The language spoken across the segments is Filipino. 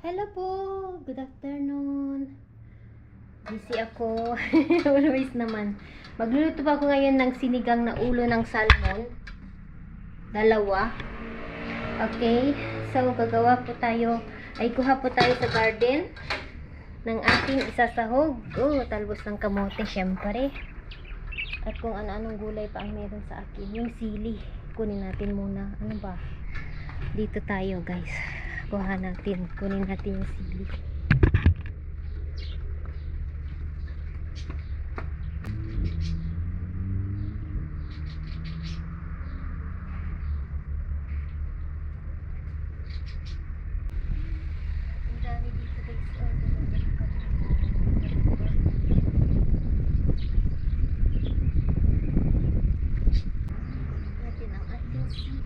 Hello po! Good afternoon. Busy ako. Always naman. Magluluto pa ako ngayon ng sinigang na ulo ng salmon. Dalawa. Okay. So, gagawa po tayo. Ay, kuha po tayo sa garden ng ating isasahog. Oh, talbos ng kamote, syempre. At kung ano-anong gulay pa ang meron sa akin. Yung sili. Kunin natin muna. Ano ba? Dito tayo, guys. Kuha natin. Kunin natin yung sili. Ang dami dito, guys. Natin ang ating sili.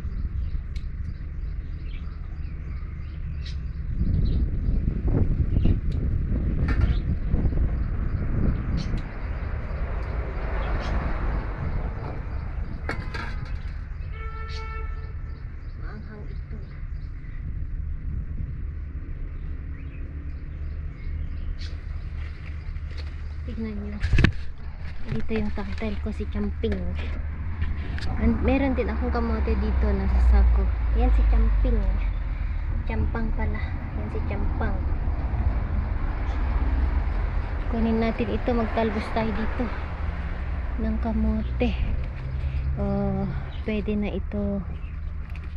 Maanghang ito. Tignan nyo. Dito yung tangtel ko, si Champing. And meron din akong kamote dito na sa sako. Yan si Champing. Champang pala. Yan si Champang. Kunin natin ito. Magtalbos tayo dito ng kamote. Pwede na ito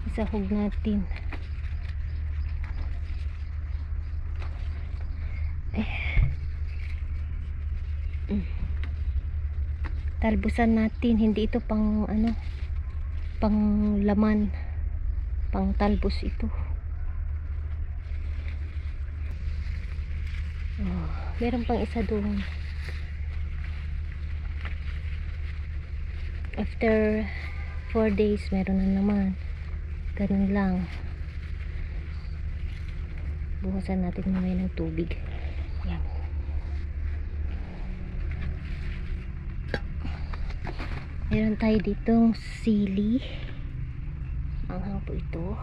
isahog natin. Talbusan natin, hindi ito pang ano, pang laman, pang talbos ito. Meron pang isa doon. After 4 days meron na naman. Ganun lang. Buhusan natin mamaya ng tubig. Yan. Meron tayo ditong sili. Anghang po ito.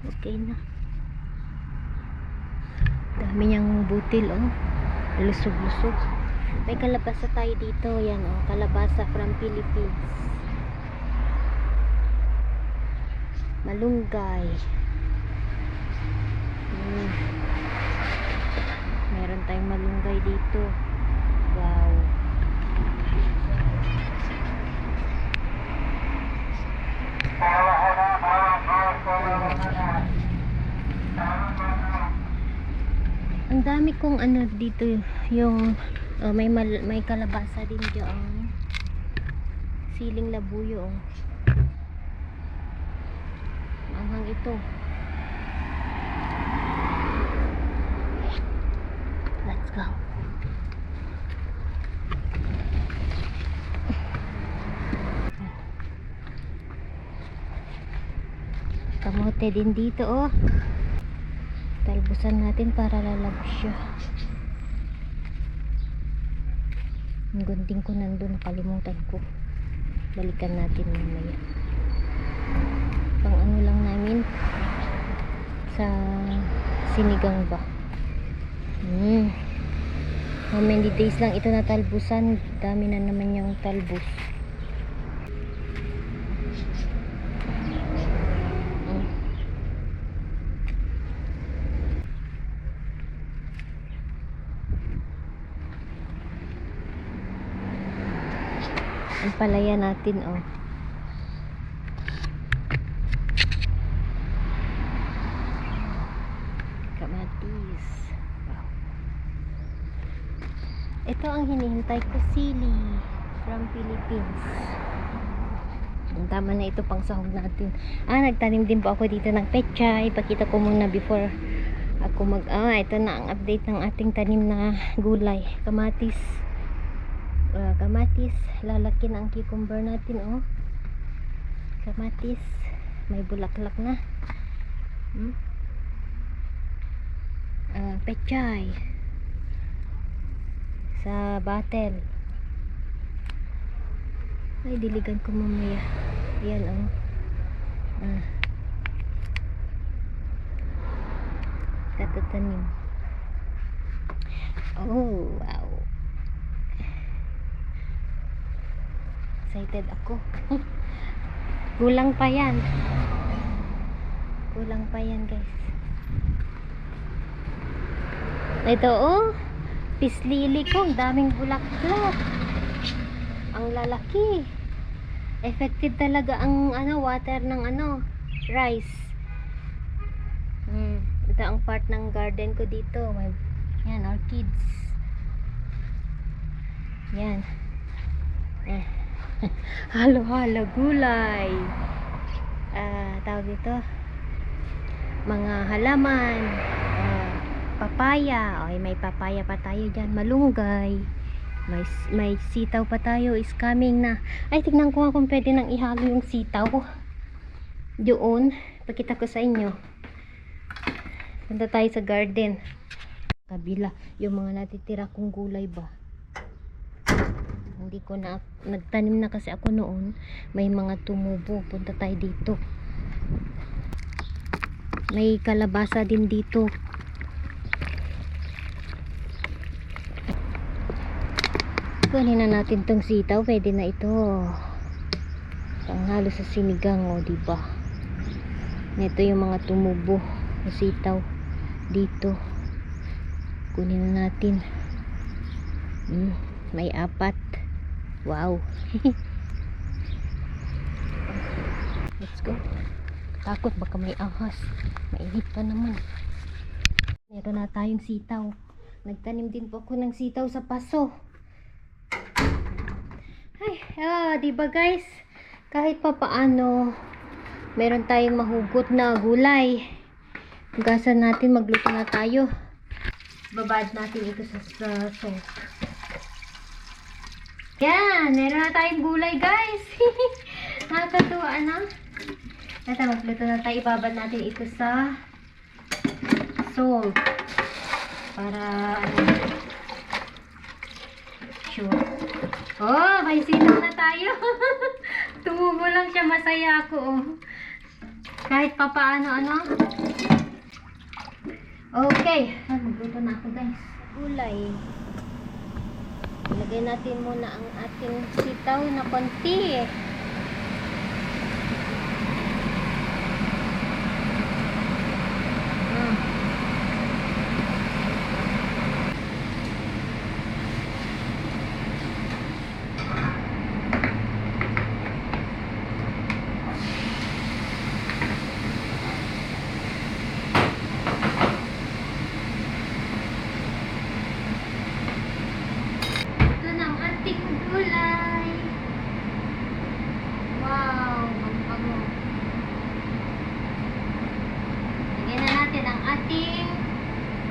Okay na. Dami niyang butil, oh. Lusog-lusog. May kalabasa tayo dito. Yan, oh. Kalabasa from Philippines. Malunggay. Meron tayong malunggay dito. Wow. Ang dami kong ano dito yung may kalabasa din diyan. Siling labuyo. Anghang ito. Let's go. Kamote din dito, oh. Talbusan natin para lalabos siya. Ang gunting ko nandun, nakalimutan ko. Balikan natin mamaya. Pang ano lang namin sa sinigang ba. How many days lang ito natalbusan. Dami na naman yung talbos. Ang palaya natin, oh. Kamatis. Wow. Ito ang hinihintay ko, sili from Philippines. Tama na ito pang sahog natin. Nagtanim din po ako dito ng pechay. Ipakita ko muna before ako ito na ang update ng ating tanim na gulay. Kamatis. Kamatis, lalaki na ang cucumber natin, oh. Kamatis, may bulaklak na. Pechay sa bottle. Ay, diligan ko mamaya. Ayan, oh. Tatatanim. Oh, wow. Excited ako. Kulang pa yan. Kulang pa yan, guys. Ito, oh. Pislili ko. Ang daming bulaklak. Ang lalaki. Effective talaga ang water ng rice. Ito ang part ng garden ko dito. Yan, orchids. Yan. Halo-halo gulay. Tawag dito. Mga halaman. Papaya. Okay, may papaya pa tayo dyan. Malunggay. May sitaw pa tayo. Is coming na. Ay, tignan ko nga kung pwede nang ihalo yung sitaw. Doon. Pakita ko sa inyo. Punta tayo sa garden. Kabila. Yung mga natitira kong gulay ba. Hindi ko na. Nagtanim na kasi ako noon. May mga tumubo. Punta tayo dito. May kalabasa din dito. Kunin na natin tong sitaw. Pwede na ito. Panghalo sa sinigang, o diba? Ito yung mga tumubo na sitaw dito. Kunin na natin. May 4. Wow. Let's go. Takot baka may ahas. Mainit pa naman. Meron na tayong sitaw. Nagtanim din po ako ng sitaw sa paso. Ay, diba guys? Kahit pa paano, meron tayong mahugot na gulay. Hugasan natin, magluto na tayo. Babad natin ito sa sauce. Yan, meron na tayong gulay guys. Nakakatuwa na. Ito, magluto na tayo. Ibabad natin ito sa salt. Para sure. Oh, may sinaw na tayo. Tumubo lang siya, masaya ako. Oh. Kahit pa paano, Okay, magluto na ako guys. Gulay. Ilagay natin muna ang ating sitaw na konti. Gulay. Wow, ang bango. Lagyan na natin ang ating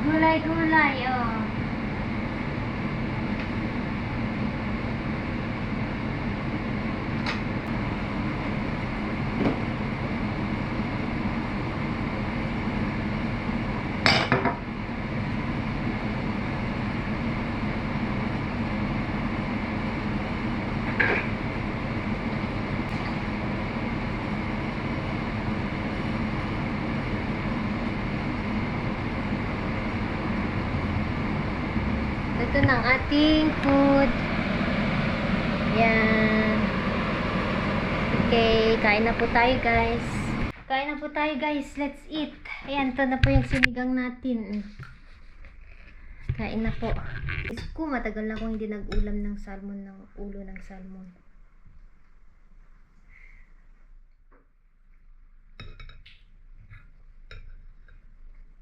gulay-gulay. Oh. Ito na ang ating food. Yan. Okay, kain na po tayo guys. Kain na po tayo guys. Let's eat. Ayan, ito na po yung sinigang natin. Kain na po. Ko, matagal na akong hindi nag-ulam ng salmon, ng ulo ng salmon.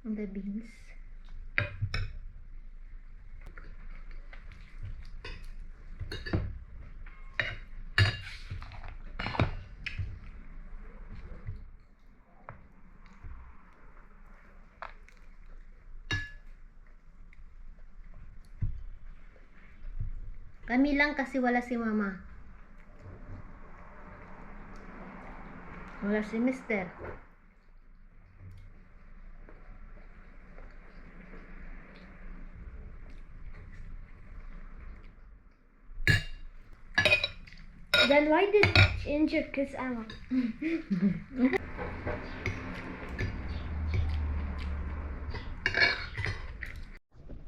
And the beans. Kami lang kasi wala si mama. Wala si mister. Then why did Ginger kiss Emma?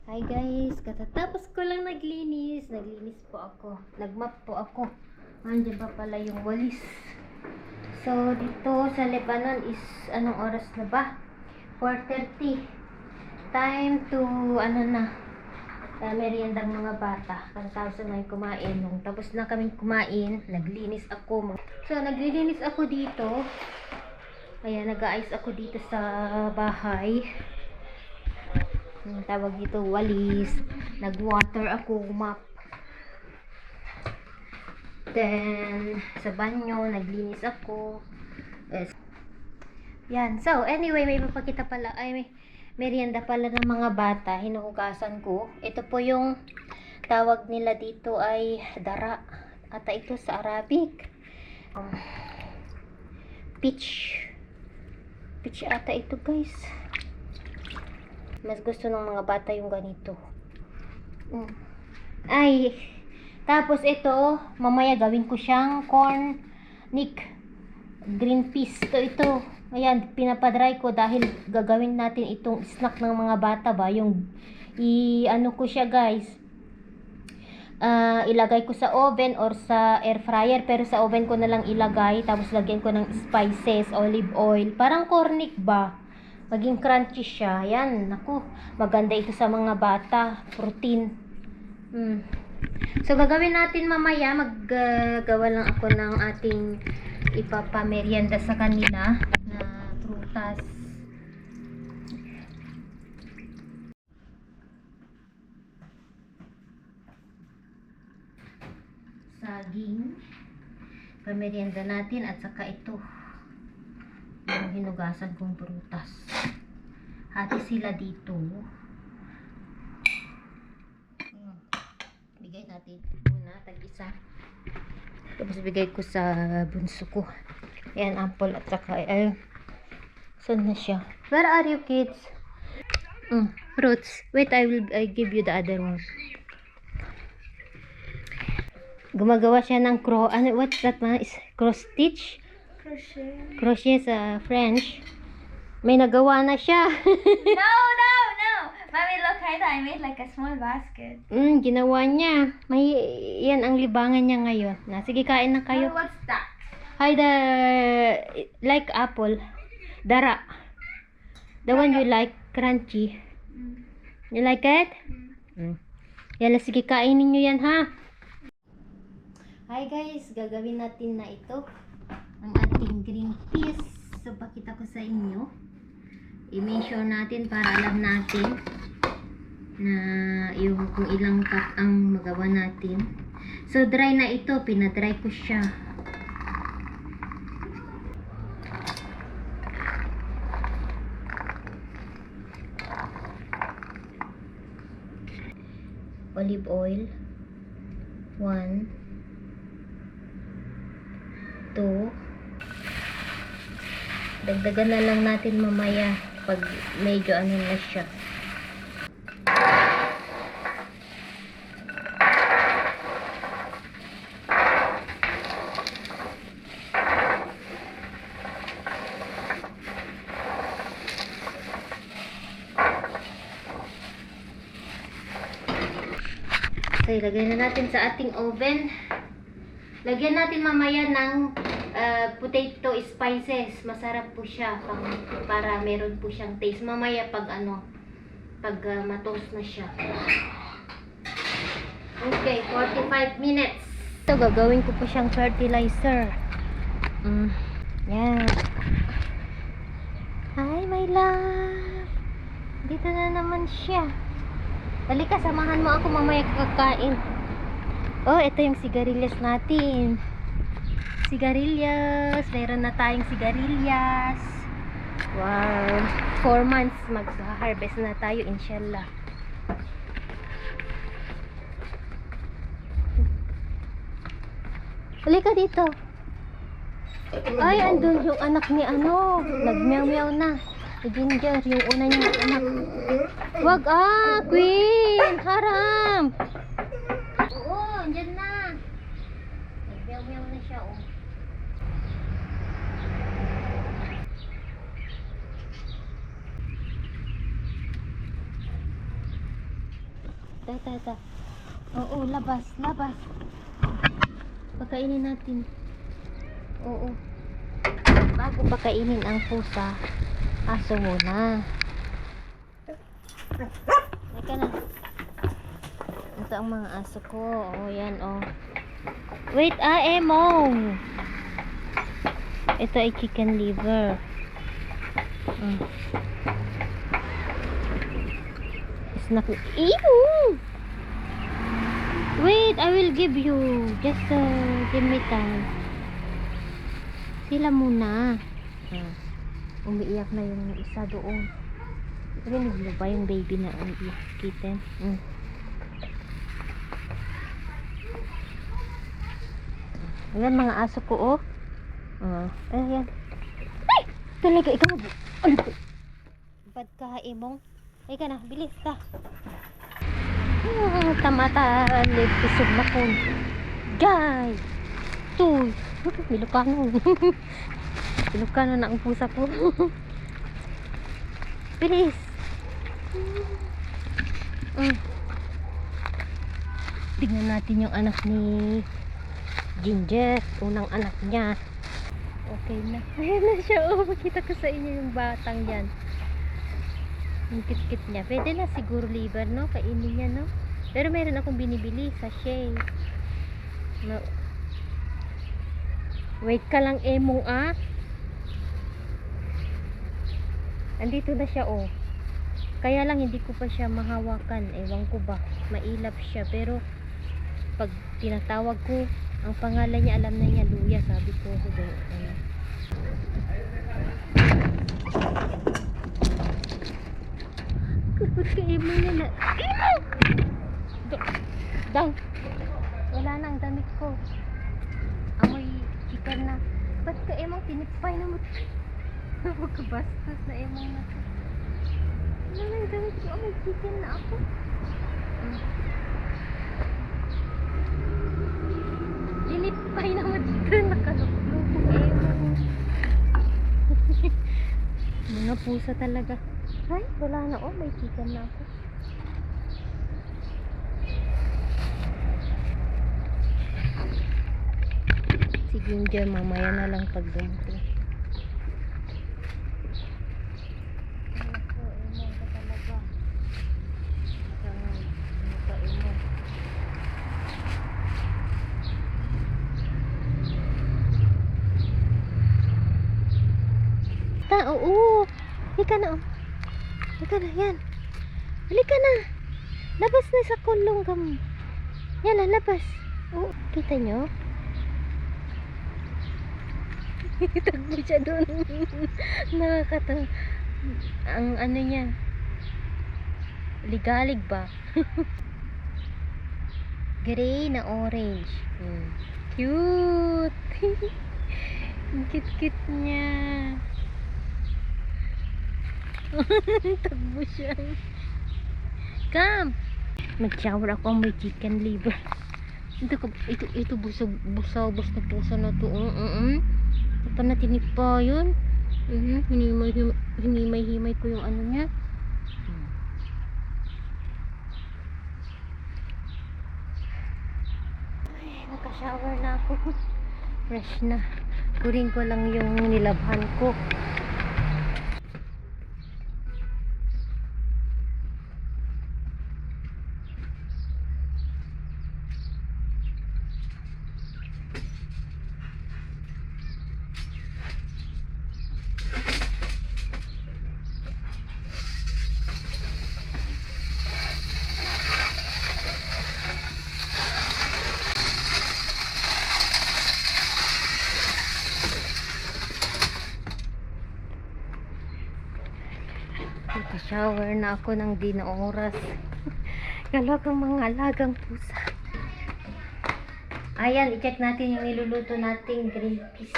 Hi guys, katatapos ko lang naglinis. Naglinis po ako. Nagmap po ako. Andiyan pa pala yung walis. So, dito sa Lebanon is, anong oras na ba? 4:30. Time to, meriendang mga bata. Katapos na kumain. Nung tapos na kaming kumain, naglinis ako. So, naglilinis ako dito. Ayan, nag-aayos ako dito sa bahay. Ang tawag dito, walis. Nag-water ako, mop. Then, sa banyo, naglinis ako. Yan. So, anyway, may papakita pala. May merienda pala ng mga bata. Hinuhugasan ko. Ito po yung tawag nila dito ay dara. Ata ito sa Arabic. Peach. Peach ata ito, guys. Mas gusto ng mga bata yung ganito. Ay, tapos ito, mamaya gawin ko siyang corn nick green peas. Ito. Ayan, pinapadry ko dahil gagawin natin itong snack ng mga bata ba. Yung, ano ko siya guys. Ilagay ko sa oven or sa air fryer. Pero sa oven ko na lang ilagay. Tapos lagyan ko ng spices, olive oil. Parang corn nick ba? Maging crunchy siya. Yan, naku. Maganda ito sa mga bata. Protein. So, gagawin natin mamaya. Maggagawa lang ako ng ating ipapamerienda sa kanila na prutas. Saging. Pamerienda natin at saka ito. Yung hinugasan kong prutas. Hati sila dito. Bigay natin muna tag-isa. Tapos bigay ko sa bunso ko. Ayan, apple at saka saan na siya? Where are you kids? Fruits. Wait, I give you the other one. Gumagawa siya ng what's that man? Is cross stitch? Crochet sa French. May nagawa na siya. No. Mommy, look, I made like a small basket. Ginawa niya. May, yan ang libangan niya ngayon. Sige, kain na kayo. What's that? Hi, like apple. Dara. The one you like, crunchy. You like it? Yan, sige, kainin niyo yan, ha? Hi guys, gagawin natin na ito. Ang ating green peas. So, pakita ko sa inyo. I-measure natin para alam natin na yung kung ilang cup ang magawa natin. So, dry na ito. Pinadry ko siya. Olive oil. 1 2. Dagdagan na lang natin mamaya pag medyo ano na siya. So, ilagay na natin sa ating oven. Lagyan natin mamaya ng potato spices. Masarap po siya para meron po siyang taste. Mamaya pag matoast na siya. Okay, 45 minutes. So, gagawin ko po siyang fertilizer. Yan. Hi, my love. Dito na naman siya. Halika, samahan mo ako mamaya kakain. Oh, ito yung sigarilyas natin. Sigarilyas. Meron na tayong sigarilyas. Wow. 4 months mag-harvest na tayo, inshallah. Halika dito. Ay, andun yung anak ni nagmeow-meow na. Si Ginger, yung una niyang anak. Wag Queen! Haram! Oo, andyan na. Nagmeow-meow na Oo, labas, labas. Pakainin natin. Oo. Bago pakainin ang pusa, aso muna. Halika na. Ito ang mga aso ko. O, yan, o. Wait, Emong. Ito ay chicken liver. Snack. Ew! Wait, I will give you. Just give me time. Sila muna. Umiiyak na yung isa doon. Rinig mo ba yung baby na umiiyak? Kitten? Ayan mga aso ko, oh. Ayan. Ay! Talaga, ikaw. Ano po? Bad ka, Emong. Ay ka na, bilis ka. Tamata, pisog na po. Guys! Tuy! Milukano. Milukano na ang pusa ko. Bilis! Tignan natin yung anak ni Ginger. Unang anak niya. Okay na. Ayan na siya. Oh, makita ko sa inyo yung batang yan. Yung kit-kit niya. Pwede na siguro liver, no? Kainin niya, no? Pero meron akong binibili sa Shea. No. Wait ka lang, Emong, ah. Andito na siya, oh. Kaya lang hindi ko pa siya mahawakan. Ewan ko ba. Mailap siya. Pero pag tinatawag ko ang pangalan niya, alam na niya, Luya. Sabi ko, kapag ka-emo niya na. Dang! Wala na ang damit ko. Amoy chicken na. Ba't ka-emo? Tinipay na mo. Magkabastos na emo na to. Wala na ang damit ko. Amoy chicken na ako. Tinipay na mo dito. Nakaluklok ko emo. Mga pusa talaga. Ay, wala na, oh, may chicken na ako. Si Ginger mamaya na lang pag dumating. Oo, halika na, oh. Halika na, yan. Halika na. Labas na sa kulong ka mo. Yan na, labas. Oh, kita nyo? Tagbo siya doon. Nakakatawa. Ang ano niya. Ligalig ba? Gray na orange. Cute. Ang cute-cute niya. Tagbo siya. Come! Mag-shower ako, may chicken liver. Ito busog basta pusa na to. Ito na tinipa yun. Hinimay-himay ko yung ano niya. Ay, naka-shower na ako. Fresh na. Kurin ko lang yung nilabhan ko. Naka-shower na ako ng di na oras. Galagang mga alagang pusa. Ayan, i-check natin yung niluluto nating green peas.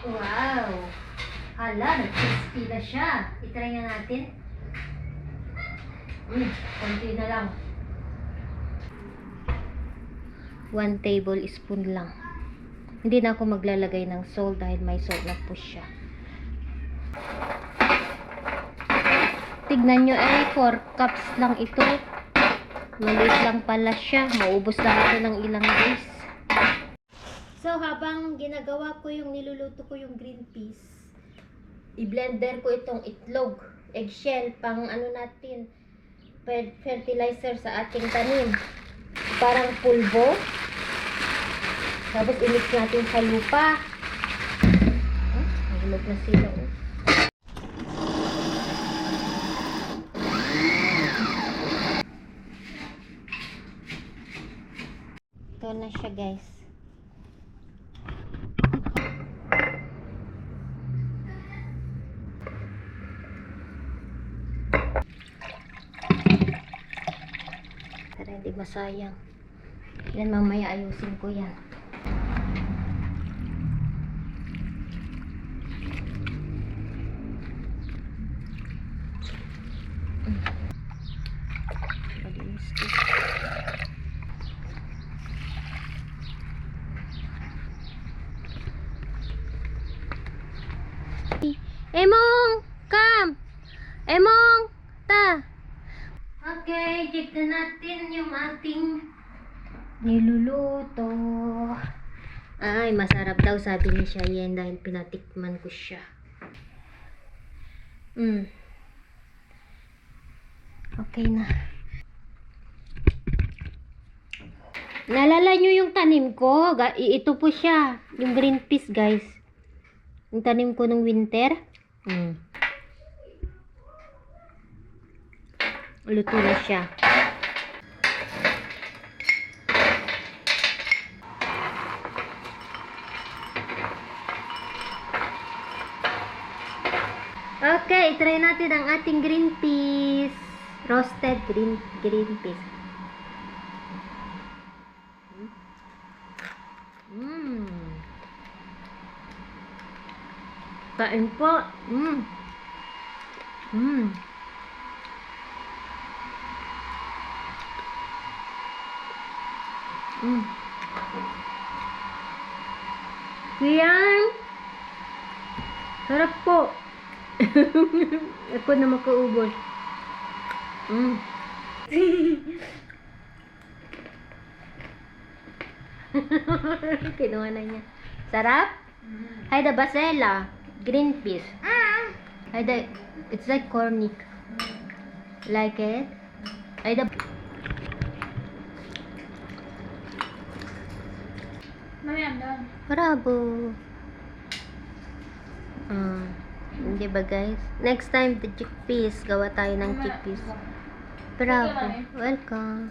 Wow! Hala, nag-crispy na siya. I-try na natin. Konti na lang. 1 tablespoon lang. Hindi na ako maglalagay ng salt dahil may salt na po siya. tignan nyo ay 4 cups lang ito. Maliit lang pala siya. Maubos lang ito ng ilang days. So, habang ginagawa ko yung niluluto ko yung green peas, i-blender ko itong itlog, eggshell, pang ano natin, fertilizer sa ating tanim. Parang pulbo. Tapos i-mix natin sa lupa. Nahulog na sila. Ito na siya, guys. Para hindi masayang. Yan, mamaya ayusin ko yan. Malinis ko. Emong! Come! Emong! Ta! Okay, check na natin yung ating niluluto. Ay, masarap daw sabi ni Cheyenne dahil pinatikman ko siya. Okay na. Naalala nyo yung tanim ko? Ito po siya. Yung green peas, guys. Yung tanim ko nung winter. Luto na siya. Okay, try natin ang ating green peas. Roasted green peas. Kain po. Yan. Sarap po. Ako na makaubos. Kinuha na niya. Sarap? Hayda basela. Green peas. Hayda, it's like cornic. Like it? Hayda. Mommy, I'm done. Bravo. Hindi ba, guys? Next time, the chickpeas. Gawa tayo ng chickpeas. Bravo. Welcome.